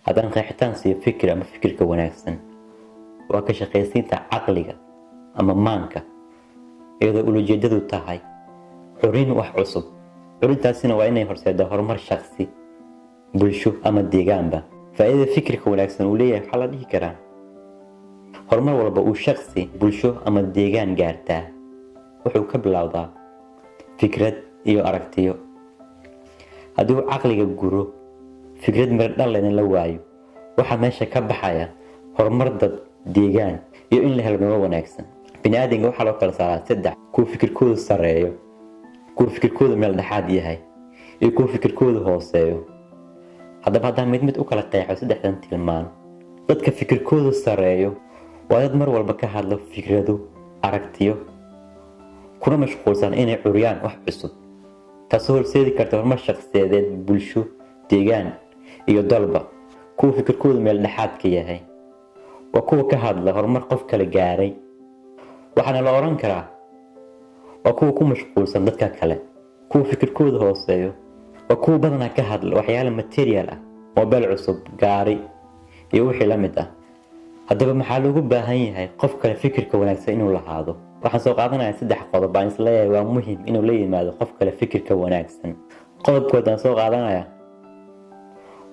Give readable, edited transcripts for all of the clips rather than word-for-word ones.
haddaan qeexitaan siiyo fikir ama fikirka wanaagsan waa ka shaqaysiinta caqliga ama maanka iyadoo ujeedadu tahay xurin wax cusub. xurintaasina waa inay horseedo horumar shakhsi, bulsho ama deegaanba. faa'iidada fikirka wanaagsan uu leeyahay waxaa la dhihi karaa horumar walba uu shakhsi, bulsho ama deegaan gaartaa wuxuu ka bilowdaa fikrad iyo aragtiyo. haddii uu caqliga guro, fikrad mirdhal la waayo, waxaa meesha ka baxaya horumar dad, deegaan iyo in la helo nolol wanaagsan. bini'aadamka waxaa loo kala saaraa 3: kuwa fikirkoodu sareeyo, kuwa fikirkoodu meel dhexaad yahay, iyo kuwa fikirkoodu hooseeyo. haddaba haddaan mid u kala qeexo 3dan tilmaan. dadka fikirkoodu sareeyo waa dad mar walba ka hadlo fikrado, aragtiyo, kuna mashquulsan inay curiyaan wax cusub, taasoo horseedi karta horumar shakhsiyeed, bulsho, deegaan iyo dalba. kuwa fikirkoodu meel dhexaadka yahay waa kuwa ka hadla horumar qof kale gaaray, waxaana la oran karaa waa kuwa ku mashquulsan dadka kale. kuwa fikirkoodu hooseeyo waa kuwa badanaa ka hadla waxyaalo material ah, mobile cusub, gaari iyo wixii la mid ah. haddaba maxaa loogu baahan yahay qof kale fikirka wanaagsan inuu lahaado? waxaan soo qaadanayaa 3 qodob aan isleeyahay waa muhiim inuu la yimaado qof kale fikirka wanaagsan. qodobkooda aan soo qaadanayaa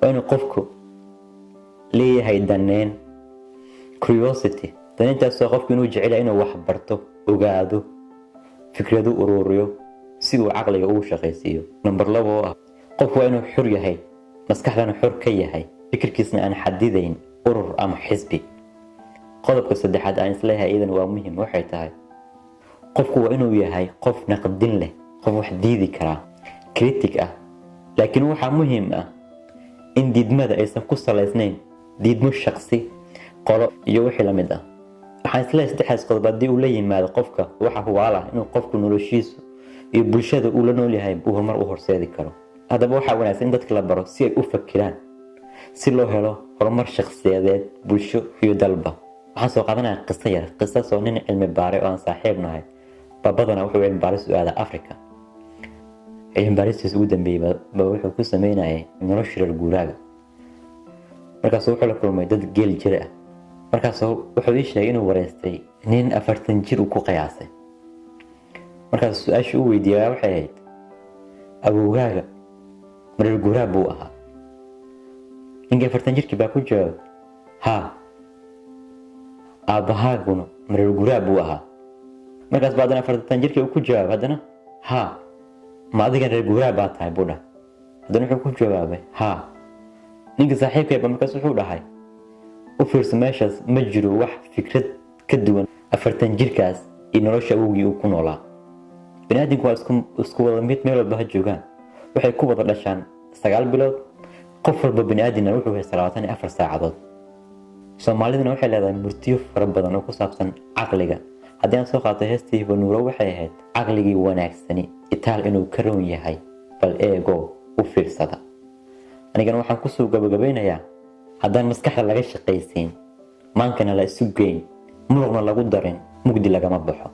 waa inuu qofku leeyahay daneen, curiosity. daneentaas waa qofku inuu jecel yahay inuu wax barto, ogaado, fikrado ururiyo si uu caqliga ugu shaqaysiiyo. number 2 oo ah qofku waa inuu xor yahay, maskaxdana xor ka yahay, fikirkiisna aan xadidayn urur ama xisbi. qodobka 3aad aan isleeyahay idan waa muhiim waxay tahay qofku waa inuu yahay qof naqdin leh, qof wax diidi kara, critic ah. laakiin waxaa muhiim ah in diidmada aysan ku salaysnayn diidmo shakhsi, qolo iyo wixii la mid ah. waxaan isleeyahay 3daas qodob haddii uu la yimaado qofka waxa hubaala inuu qofku noloshiisu iyo bulshada uu la nool yahay uu horumar u horseedi karo. haddaba waxaa wanaagsan in dadka la baro si ay u fakiraan, si loo helo horumar shakhsiyeed, bulsho iyo dalba. waxaan soo qaadanayaa qiso yar. qisaasoo nin cilmi baare oo aan saaxiib nahay babadana wuxuu cilmi baaris u aadaa Afrika. cilmi baaristiisa ugu dambeeyay wuxuu ku sameynayay nolosha reer guuraaga. markaas wuxuu la kulmay dad geel jir ah. markaas wuxuu ii sheegay inuu wareystay nin 40 jir uu ku qiyaasay. markaas su'aasha uu weydiiyay waxay ahayd awowgaaga reer guuraag buu ahaa? ninka 40 jirkii baa ku jawaabay haa. aabahaaguna reer guuraag buu ahaa? markaas baadana 40 jirkii uu ku jawaabay haddana haa. ma adiga reer guuraag baa tahay buu dhahay? haddana wuxuu ku jawaabay haa. ninka saaxiibkayba markaas wuxuu dhahay u fiirso meeshaas ma jiro wax fikrad ka duwan 40 jirkaas iyo nolosha awowgii uu ku noolaa. bini'aadamku waa isku wada mid meel walba ha joogaan, waxay ku wada dhashaan 9 bilood. qof walba bini'aadamna wuxuu haystaa 24 saacadood. soomaaliduna waxay leedahay murtiyo fara badan oo ku saabsan caqliga. haddii aan soo qaato heestii Banuuro waxay ahayd caqligii wanaagsani itaal inuu ka roon yahay, bal eego u fiirsada. anigana waxaan ku soo gabagabeynayaa haddaan maskaxda laga shaqaysiin, maankana la isu geyn, muruqna lagu darin, mugdi lagama baxo.